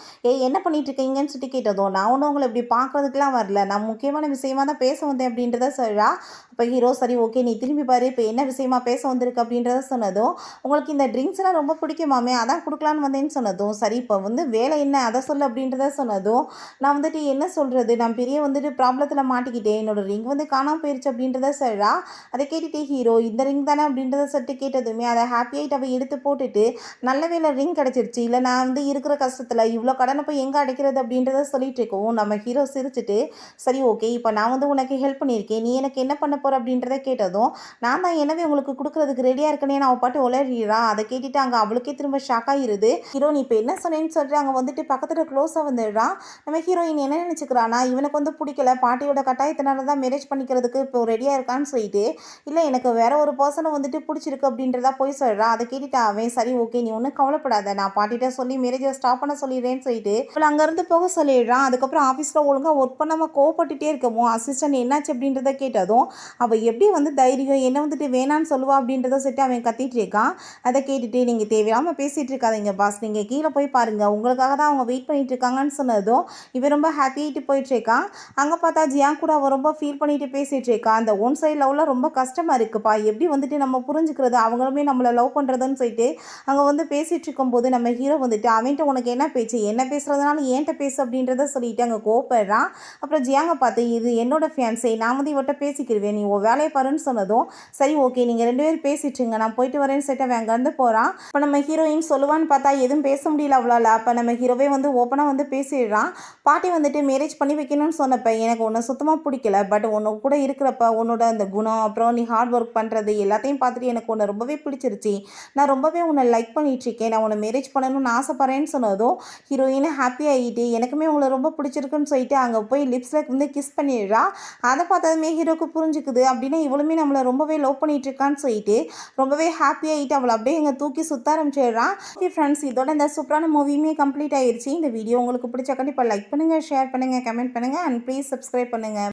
என்ன பண்ணிட்டு இருக்கீங்கன்னு சொல்லிட்டு கேட்டதும், நான் ஒன்றும் உங்களை இப்படி பார்க்கறதுக்குலாம் வரல, நான் முக்கியமான விஷயமா தான் பேச வந்தேன் அப்படின்றத சொல்கிறா. அப்போ ஹீரோ சரி ஓகே நீ திரும்பி பாரு, இப்போ என்ன விஷயமா பேச வந்திருக்கு அப்படின்றத சொன்னதும், உங்களுக்கு இந்த ட்ரிங்க்ஸ்லாம் ரொம்ப பிடிக்குமாமே அதான் கொடுக்கலான்னு வந்தேன்னு சொன்னதும், சரி இப்போ வந்து வேலை என்ன அதை சொல்லு அப்படின்றத சொன்னதும், நான் வந்துட்டு என்ன சொல்கிறது, நான் பெரிய வந்துட்டு ப்ராப்ளத்தில் மாட்டிக்கிட்டேன், என்னோடய ரிங் வந்து காணாமல் போயிடுச்சு அப்படின்றத சொல்கிறா. அதை கேட்டுகிட்டே ஹீரோ இந்த ரிங் தானே அப்படின்றத சொல்லிட்டு கேட்டதுமே அதை ஹாப்பியாகிட்டு அவள் எடுத்து போட்டுட்டு, நல்ல வேலை ரிங் கிடச்சிருச்சு, இல்லை நான் வந்து இருக்கிற கஷ்டத்தில் இவ்வளோ கடனை போய் எங்கே அடைக்கிறது அப்படின்றத சொல்லிட்டு இருக்கோம். நம்ம ஹீரோ சிரிச்சுட்டு சரி ஓகே இப்போ நான் வந்து உனக்கு ஹெல்ப் பண்ணியிருக்கேன், நீ எனக்கு என்ன பண்ண போகிற அப்படின்றத கேட்டதும், நான் தான் எனவே உங்களுக்கு கொடுக்குறதுக்கு ரெடியாக இருக்கனே நான் பாட்டு உளறிடுறா. அதை கேட்டுட்டு அங்கே அவளுக்கே திரும்ப ஷாக் ஆகிருது. ஹீரோ நீ இப்போ என்ன சொன்னேன்னு சொல்லிட்டு அங்கே வந்துட்டு பக்கத்தில் க்ளோஸாக வந்துடுறான். நம்ம ஹீரோயின் என்ன நினச்சிக்கிறானா, இவனுக்கு வந்து பிடிக்கல, பாட்டியோட கட்டாயத்தினால தான் மேரேஜ் பண்ணிக்கிறதுக்கு இப்போ ரெடியாக இருக்கான்னு சொல்லிட்டு, இல்லை எனக்கு வேற ஒரு பர்சனை வந்துட்டு பிடிச்சிருக்கு அப்படின்றதா போய் சொல்கிறான். அதை கேட்டுட்டு அவன் சரி ஓகே நீ ஒன்றும் கவலைப்படாத, நான் பாட்டிகிட்ட சொல்லி மேரேஜை ஸ்டாப் பண்ண சொல்லிடுறேன்னு சொல்லிட்டு அவள் அங்கேருந்து போக சொல்லிடுறான். அதுக்கப்புறம் ஆஃபீஸில் ஒழுங்காக ஒர்க் பண்ணாமல் கோவப்பட்டுட்டே இருக்கவும் அசிஸ்டன்ட் என்னாச்சு அப்படின்றத கேட்டதும், அவள் எப்படி வந்து தைரியம் என்ன வந்துட்டு வேணான்னு சொல்லுவா அப்படின்றத சொல்லிட்டு அவன் கத்திட்டு இருக்கான். அதை கேட்டுட்டு நீங்கள் தேவையில்லாமல் பேசிகிட்டு இருக்காதீங்க பாஸ், நீங்கள் கீழே போய் பாருங்கள், உங்களுக்காக தான் அவங்க வெயிட் பண்ணிட்டு இருக்காங்கன்னு சொன்னதும் இவன் ரொம்ப ஹாப்பியாகிட்டு போயிட்டு இருக்கான். அங்கே பார்த்தா ஜியான் கூட அவன் ரொம்ப ஃபீல் பண்ணிட்டு பேசிகிட்டு இருக்கான். அந்த ஒன் சைட் லவ்வில் ரொம்ப கஷ்டமாக இருக்குப்பா, எப்படி வந்துட்டு நம்ம புரிஞ்சுக்கிறது, அவங்களுமே நம்மளை லவ் பண்ணுறதுன்னு சொல்லிட்டு அங்கே வந்து பேசிகிட்டு இருக்கும்போது நம்ம ஹீரோ வந்துட்டு அவன்கிட்ட உனக்கு என்ன பேச்சு, என்ன பேசுகிறதுனால ஏன்ட்ட பேசு அப்படின்றத சொல்லிட்டு அங்கே கோப்படுறான். அப்புறம் ஜியாங்க பார்த்து இது என்னோட ஃபியான்ஸே, நான் வந்து இவட்ட பேசிக்கிடுவேன், நீ உன் வேலையை பாருன்னு சொன்னதும் சரி ஓகே நீங்கள் 2 பேரும் பேசிட்டுருங்க நான் போயிட்டு வரேன்னு சொல்லிட்டு அவன் அங்கேருந்து போகிறான். இப்போ நம்ம ஹீரோயின் சொல்லுவான்னு பார்த்தா எதுவும் பேச முடியல அவளால். அப்போ நம்ம ஹீரோவே வந்து ஓப்பனாக வந்து பேசிடுறான். பாட்டி வந்துட்டு மேரேஜ் பண்ணி வைக்கணும்னு சொன்னப்போ எனக்கு உன்னை சுத்தமாக பிடிக்கல, பட் உன்னை கூட இருக்கிறப்ப உன்னோட அந்த குணம் அப்புறம் நீ ஹார்ட் ஒர்க் பண்ணுறது எல்லாத்தையும் பார்த்துட்டு எனக்கு உன்னை ரொம்பவே பிடிச்சிருச்சு, நான் ரொம்பவே உன்னை லைக் பண்ணிகிட்ருக்கேன், நான் உன்னை மேரேஜ் பண்ணணும்னு ஆசைப்பட்றேன்னு சொன்னதும் ஹீரோயினை ஹாப்பி ஆகிட்டு எனக்குமே உங்களை ரொம்ப பிடிச்சிருக்குன்னு சொல்லிட்டு அங்கே போய் லிப்ஸில் வந்து கிஸ் பண்ணிடுறா. அதை பார்த்ததுமே ஹீரோக்கு புரிஞ்சுக்குது, அப்படின்னா இவளுமே நம்மளை ரொம்பவே லவ் பண்ணிட்டு இருக்கான்னு சொல்லிட்டு ரொம்பவே ஹாப்பியாகிட்டு அவளை அப்படியே இங்கே தூக்கி சுத்த ஆரம்பிச்சிடுறான். ஓகே ஃப்ரெண்ட்ஸ், இதோட இந்த சூப்பரான மூவியுமே கம்ப்ளீட் ஆயிடுச்சு. இந்த வீடியோ உங்களுக்கு பிடிச்ச கண்டிப்பாக லைக் பண்ணுங்கள், ஷேர் பண்ணுங்கள், கமெண்ட் பண்ணுங்கள் அண்ட் ப்ளீஸ் சப்ஸ்கிரைப் பண்ணுங்கள்.